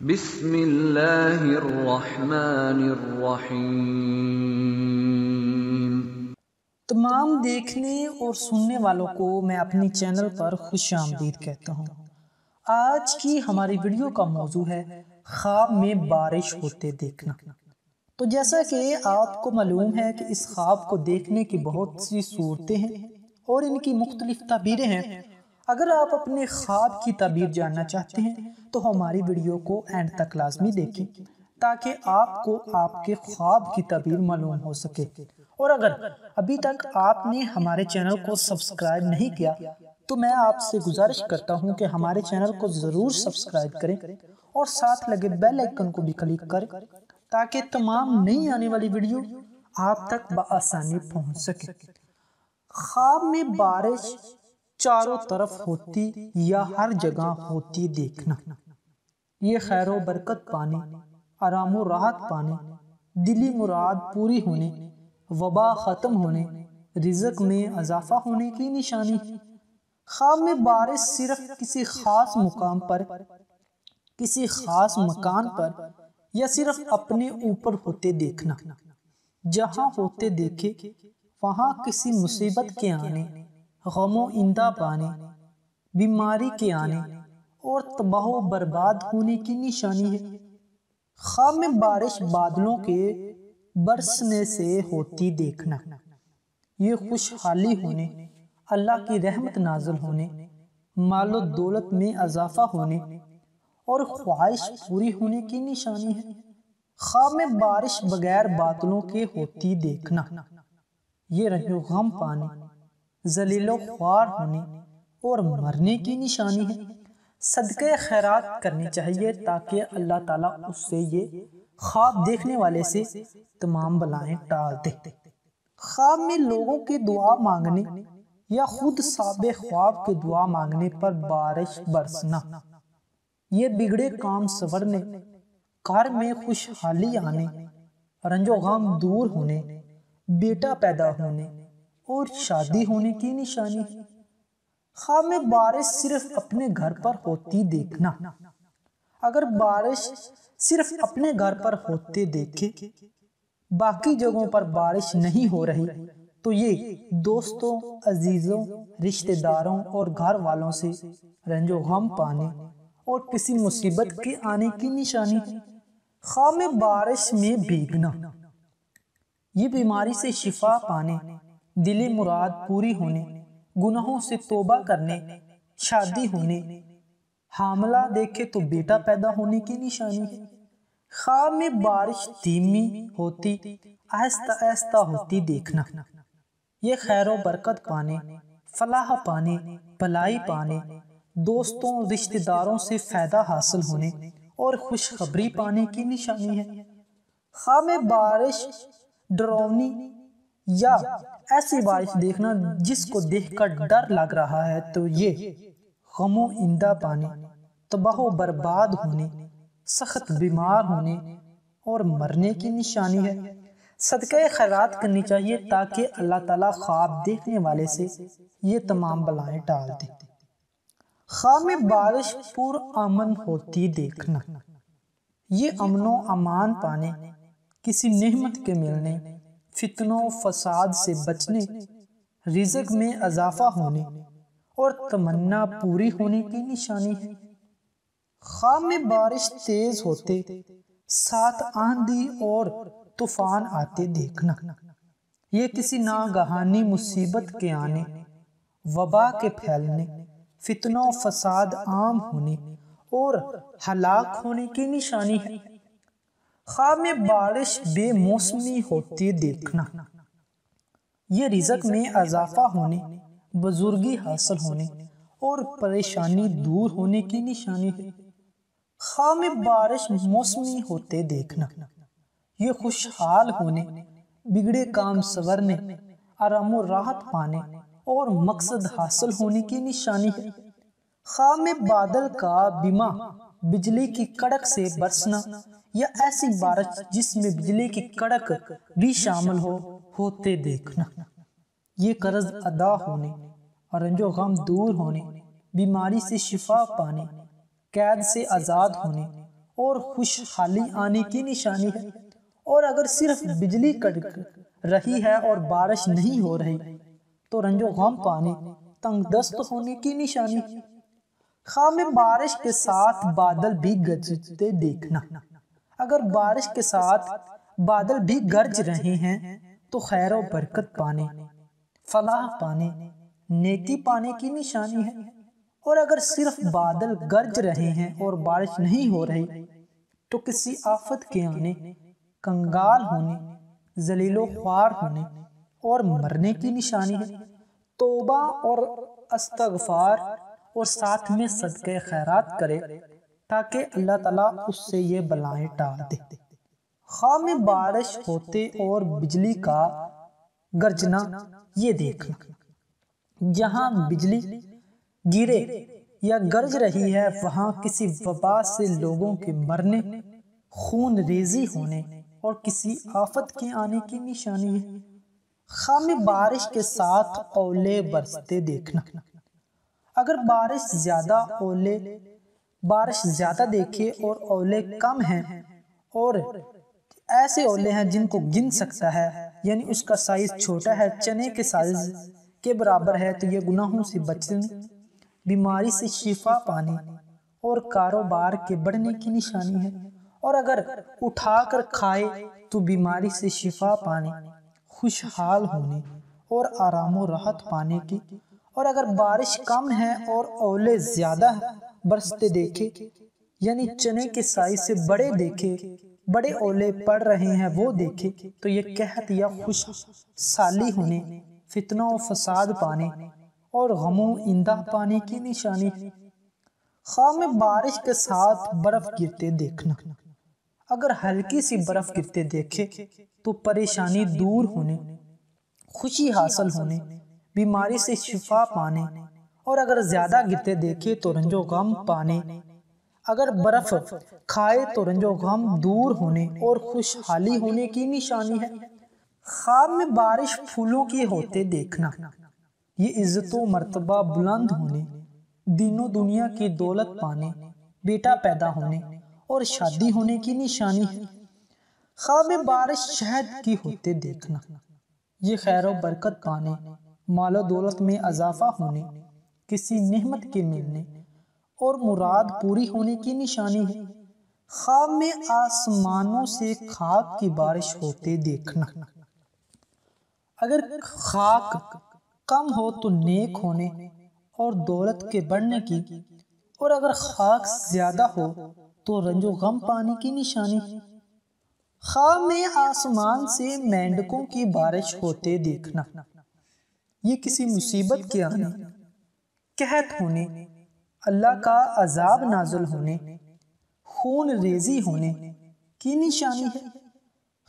بسم اللہ الرحمن الرحیم۔ تمام دیکھنے اور سننے والوں کو میں اپنی چینل پر خوش آمدید کہتا ہوں۔ آج کی ہماری ویڈیو کا موضوع ہے خواب میں بارش ہوتے دیکھنا۔ تو جیسا کہ آپ کو معلوم ہے کہ اس خواب کو دیکھنے کی بہت سی صورتیں ہیں اور ان کی مختلف تعبیریں ہیں۔ اگر آپ اپنے خواب کی تعبیر جاننا چاہتے ہیں تو ہماری ویڈیو کو اینڈ تک لازمی دیکھیں تاکہ آپ کو آپ کے خواب کی تعبیر معلوم ہو سکے۔ اور اگر ابھی تک آپ نے ہمارے چینل کو سبسکرائب نہیں کیا تو میں آپ سے گزارش کرتا ہوں کہ ہمارے چینل کو ضرور سبسکرائب کریں اور ساتھ لگے بیل آئیکن کو بھی کلک کریں تاکہ تمام نئی آنے والی ویڈیو آپ تک بآسانی پہنچ سکے۔ خواب میں بارش چاروں طرف ہوتی یا ہر جگہ ہوتی دیکھنا، یہ خیر و برکت پانے، آرام و راحت پانے، دلی مراد پوری ہونے، وبا ختم ہونے، رزق میں اضافہ ہونے کی نشانی ہے۔ خواب میں بارش صرف کسی خاص مقام پر، کسی خاص مکان پر یا صرف اپنے اوپر ہوتے دیکھنا۔ جہاں ہوتے دیکھے وہاں کسی مصیبت کے آنے، غم و اندہ پانے، بیماری کے آنے اور تباہ و برباد ہونے کی نشانی ہے۔ خواب میں بارش بادلوں کے برسنے سے ہوتی دیکھنا، یہ خوشحالی ہونے، اللہ کی رحمت نازل ہونے، مال و دولت میں اضافہ ہونے اور خواہش پوری ہونے کی نشانی ہے۔ خواب میں بارش بغیر بادلوں کے ہوتی دیکھنا، یہ رنج و غم پانے، ذلیل و خوار ہونے اور مرنے کی نشانی ہے۔ صدقہ خیرات کرنی چاہیے تاکہ اللہ تعالیٰ اس سے یہ خواب دیکھنے والے سے تمام بلائیں ٹال دے۔ خواب میں لوگوں کے دعا مانگنے یا خود صاحب خواب کے دعا مانگنے پر بارش برسنا، یہ بگڑے کام سنورنے، گھر میں خوشحالی آنے، رنج و غم دور ہونے، بیٹا پیدا ہونے اور شادی ہونے کی نشانی ہے۔ خواب میں بارش صرف اپنے گھر پر ہوتی دیکھنا، اگر بارش صرف اپنے گھر پر ہوتے دیکھے، باقی جگہوں پر بارش نہیں ہو رہی تو یہ دوستوں، عزیزوں، رشتہ داروں اور گھر والوں سے رنج و غم پانے اور کسی مصیبت کے آنے کی نشانی ہے۔ خواب میں بارش میں بھیگنا، یہ بیماری سے شفا پانے، دل مراد پوری ہونے، گناہوں سے توبہ کرنے، شادی ہونے، حاملہ دیکھے تو بیٹا پیدا ہونے کی نشانی ہے۔ خواب میں بارش دھیمی ہوتی، آہستہ آہستہ ہوتی دیکھنا، یہ خیر و برکت پانے، فلاح پانے، بھلائی پانے، دوستوں، رشتہ داروں سے فائدہ حاصل ہونے اور خوشخبری پانے کی نشانی ہے۔ خواب میں بارش ڈراؤنی یا ایسی بارش دیکھنا جس کو دیکھ کر ڈر لگ رہا ہے تو یہ غم و اندہ پانے، تباہ و برباد ہونے، سخت بیمار ہونے اور مرنے کی نشانی ہے۔ صدقہ خیرات کرنی چاہیے تاکہ اللہ تعالیٰ خواب دیکھنے والے سے یہ تمام بلائیں ٹال دے۔ خواب میں بارش پر امن ہوتی دیکھنا، یہ امن و امان پانے، کسی نعمت کے ملنے، فتنوں و فساد سے بچنے، رزق میں اضافہ ہونے اور تمنا پوری ہونے کی نشانی ہے۔ خواب میں بارش تیز ہوتے، ساتھ آندھی اور طوفان آتے دیکھنا، یہ کسی ناگہانی مصیبت کے آنے، وبا کے پھیلنے، فتنوں و فساد عام ہونے اور ہلاک ہونے کی نشانی ہے۔ خواب میں بارش بے موسمی ہوتی دیکھنا، یہ رزق میں اضافہ ہونے، بزرگی حاصل ہونے اور پریشانی دور ہونے کی نشانی ہے۔ خواب میں بارش موسمی ہوتے دیکھنا، یہ خوشحال ہونے، بگڑے کام سنورنے، آرام و راحت پانے اور مقصد حاصل ہونے کی نشانی ہے۔ خواب میں بادل کا بما بجلی کی کڑک سے برسنا یا ایسی بارش جس میں بجلی کی کڑک بھی شامل ہوتے دیکھنا، یہ قرض ادا ہونے، رنج و غم دور ہونے، بیماری سے شفا پانے، قید سے آزاد ہونے اور خوشحالی آنے کی نشانی ہے، اور اگر صرف بجلی کڑک رہی ہے اور بارش نہیں ہو رہی تو رنج و غم پانے، تنگ دست ہونے کی نشانی ہے۔ خواہ میں بارش کے ساتھ بادل بھی گرجتے دیکھنا، اگر بارش کے ساتھ بادل بھی گرج رہے ہیں تو خیر و برکت پانے، فلاح پانے، نیکی پانے کی نشانی ہے، اور اگر صرف بادل گرج رہے ہیں اور بارش نہیں ہو رہی تو کسی آفت کے آنے، کنگال ہونے، ذلیل و خوار ہونے اور مرنے کی نشانی ہے۔ توبہ اور استغفار اور ساتھ میں صدقہ خیرات کرے تاکہ اللہ تعالیٰ اس سے یہ بلائیں ٹال دے۔ خواہ میں بارش ہوتے اور بجلی کا گرجنا یہ دیکھنا، جہاں بجلی گرے یا گرج رہی ہے وہاں کسی وبا سے لوگوں کے مرنے، خون ریزی ہونے اور کسی آفت کے آنے کی نشانی ہے۔ خواہ میں بارش کے ساتھ اولے برستے دیکھنا، اگر بارش زیادہ دیکھے اور اولے کم ہیں اور ایسے اولے ہیں جن کو گن سکتا ہے، یعنی اس کا سائز چھوٹا ہے، چنے کے سائز کے برابر ہے، تو یہ گناہوں سے بچنے، بیماری سے شفا پانے اور کاروبار کے بڑھنے کی نشانی ہے، اور اگر اٹھا کر کھائے تو بیماری سے شفا پانے، خوشحال ہونے اور آرام و راحت پانے کی، اور اگر بارش کم ہے اور اولے زیادہ برستے دیکھے، یعنی چنے کے سائز سے بڑے دیکھے، بڑے اولے پڑ رہے ہیں وہ دیکھے، تو یہ قحط یا خوش سالی ہونے، فتنہ و فساد پانے اور غم و اندہ پانے کی نشانی ہے۔ خواہ میں بارش کے ساتھ برف گرتے دیکھنا، اگر ہلکی سی برف گرتے دیکھے تو پریشانی دور ہونے، خوشی حاصل ہونے، بیماری سے شفا پانے، اور اگر زیادہ گرتے دیکھے تو رنج و غم پانے، اگر برف کھائے تو رنج و غم دور ہونے اور خوشحالی ہونے کی نشانی ہے۔ خواب میں بارش پھولوں کی ہوتے دیکھنا، یہ عزت و مرتبہ بلند ہونے، دین و دنیا کی دولت پانے، بیٹا پیدا ہونے اور شادی ہونے کی نشانی ہے۔ خواب میں بارش شہد کی ہوتے دیکھنا، یہ خیر و برکت پانے، مال و دولت میں اضافہ ہونے، کسی نعمت کے ملنے اور مراد پوری ہونے کی نشانی ہے۔ خواب میں آسمانوں سے خاک کی بارش ہوتے دیکھنا، اگر خاک کم ہو تو نیک ہونے اور دولت کے بڑھنے کی، اور اگر خاک زیادہ ہو تو رنج و غم پانے کی نشانی ہے۔ خواب میں آسمان سے مینڈکوں کی بارش ہوتے دیکھنا، یہ کسی مصیبت کے آنے، قحط ہونے، اللہ کا عذاب نازل ہونے، خون ریزی ہونے کی نشانی ہے۔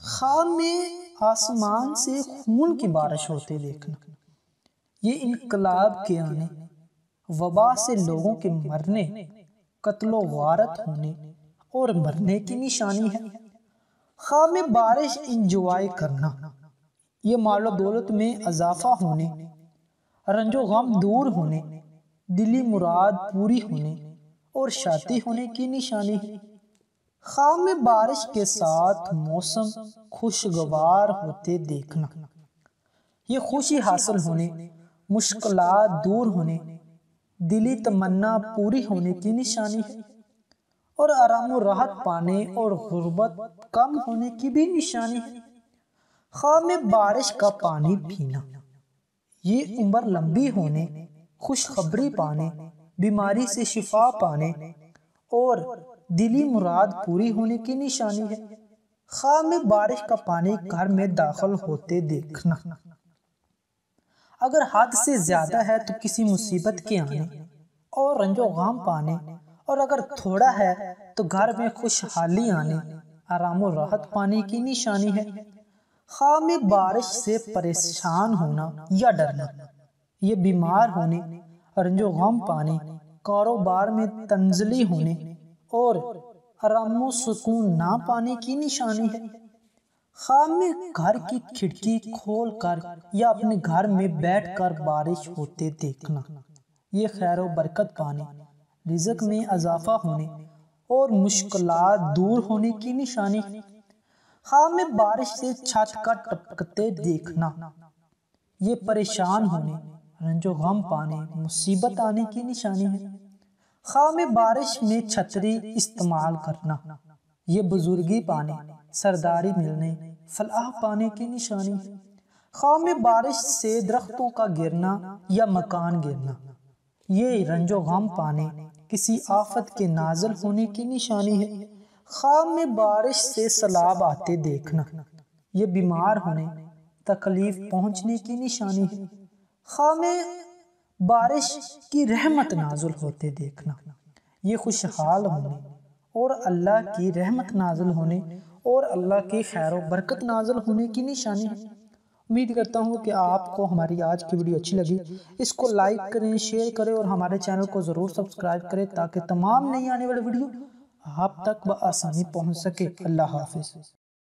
خواب میں آسمان سے خون کی بارش ہوتے دیکھنا، یہ انقلاب کے آنے، وبا سے لوگوں کے مرنے، قتل و غارت ہونے اور مرنے کی نشانی ہے۔ خواب میں بارش انجوائے کرنا، یہ مال و دولت میں اضافہ ہونے، رنج و غم دور ہونے، دلی مراد پوری ہونے اور شادی ہونے کی نشانی ہے۔ خواب میں بارش کے ساتھ موسم خوشگوار ہوتے دیکھنا، یہ خوشی حاصل ہونے، مشکلات دور ہونے، دلی تمنا پوری ہونے کی نشانی ہے، اور آرام و راحت پانے اور غربت کم ہونے کی بھی نشانی ہے۔ خواب میں بارش کا پانی پینا، یہ عمر لمبی ہونے، خوشخبری پانے، بیماری سے شفا پانے اور دلی مراد پوری ہونے کی نشانی ہے۔ خواب میں بارش کا پانی گھر میں داخل ہوتے دیکھنا، اگر حد سے زیادہ ہے تو کسی مصیبت کے آنے اور رنج و غم پانے، اور اگر تھوڑا ہے تو گھر میں خوشحالی آنے، آرام و راحت پانے کی نشانی ہے۔ خواب میں بارش سے پریشان ہونا یا ڈرنا، یہ بیمار ہونے، رنج و غم پانے، کاروبار میں تنزلی ہونے اور آرام و سکون نہ پانے کی نشانی ہے۔ خواب میں گھر کی کھڑکی کھول کر یا اپنے گھر میں بیٹھ کر بارش ہوتے دیکھنا، یہ خیر و برکت پانے، رزق میں اضافہ ہونے اور مشکلات دور ہونے کی نشانی ہے۔ خواب میں بارش سے چھت کا ٹپکتے دیکھنا یہ پریشان ہونے، رنج و غم پانے، مصیبت آنے کی نشانی ہے۔ خواب میں بارش میں چھتری استعمال کرنا یہ بزرگی پانے، سرداری ملنے، فلاح پانے کی نشانی ہے۔ خواب میں بارش سے درختوں کا گرنا یا مکان گرنا یہ رنج و غم پانے، کسی آفت کے نازل ہونے کی نشانی ہے۔ خواب میں بارش سے سیلاب آتے دیکھنا یہ بیمار ہونے، تکلیف پہنچنے کی نشانی ہے۔ خواب میں بارش کی رحمت نازل ہوتے دیکھنا یہ خوشحال ہونے اور اللہ کی رحمت نازل ہونے اور اللہ کی خیر و برکت نازل ہونے کی نشانی ہے۔ امید کرتا ہوں کہ آپ کو ہماری آج کی ویڈیو اچھی لگی۔ اس کو لائک کریں، شیئر کریں اور ہمارے چینل کو ضرور سبسکرائب کریں تاکہ تمام نئی آنے والی ویڈیو آپ تک بآسانی پہنچ سکے۔ اللہ حافظ۔